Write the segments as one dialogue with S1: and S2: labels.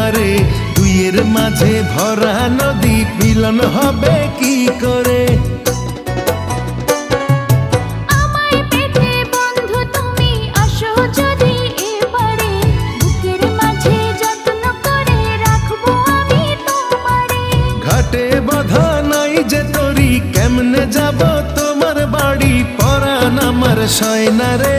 S1: পারে দুইয়ের মাঝে ভরা নদী মিলন হবে কি করে? ঘাটে বাঁধা নাই যে তরি কেমনে যাব তোমার বাড়ি পরাণ আমার সয় না রে।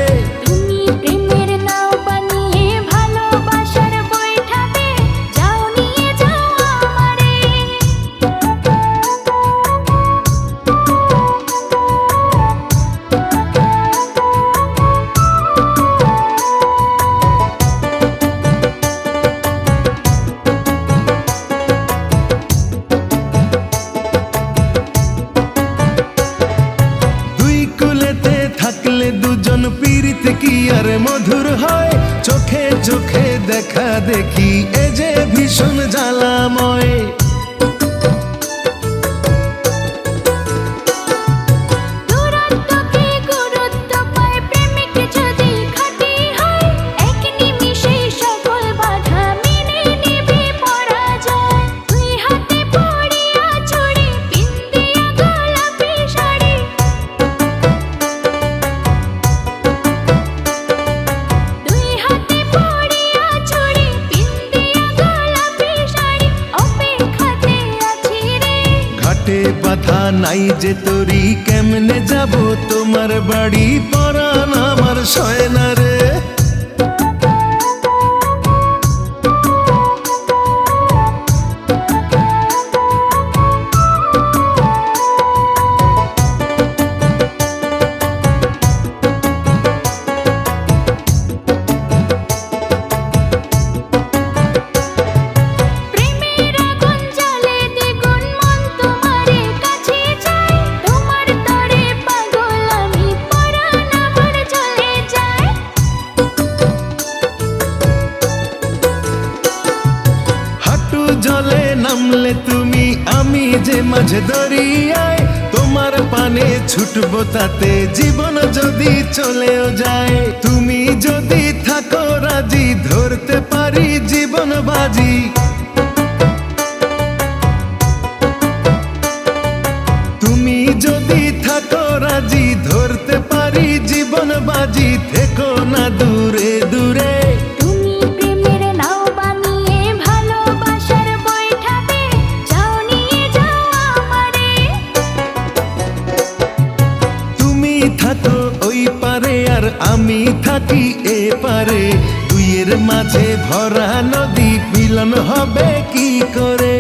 S1: থাকলে দুজন পীড়িত কি আর মধুর হয়, চোখে চোখে দেখা দেখি এ যে ভীষণ জ্বালাময়। ঘাটে বাঁধা নাই যে তরি কেমনে যাব তোমার বাড়ি পরাণ আমার সয় না রে। জলে নামলে তুমি আমি যে মাঝে দরিয়ায়, তোমার পানে ছুটবো তাতে জীবন যদি চলেও যায়। তুমি যদি থাকো রাজি ধরতে পারি জীবন বাজি, তুমি যদি থাকো রাজি ধরতে পারি জীবন বাজি, থেকো না দূরে দূরে। থাকো ওই পারে আর আমি থাকি এ পারে, দুইয়ের মাঝে ভরা নদী মিলন হবে কি করে?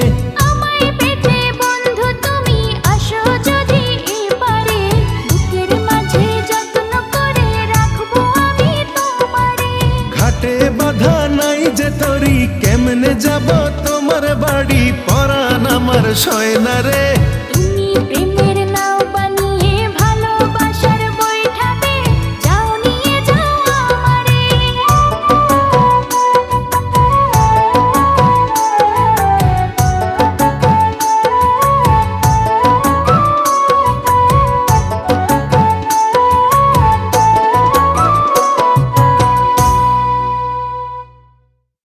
S1: ঘাটে বাঁধা নাই যে তরি কেমনে যাব তোমার বাড়ি পরাণ আমার সয় না রে।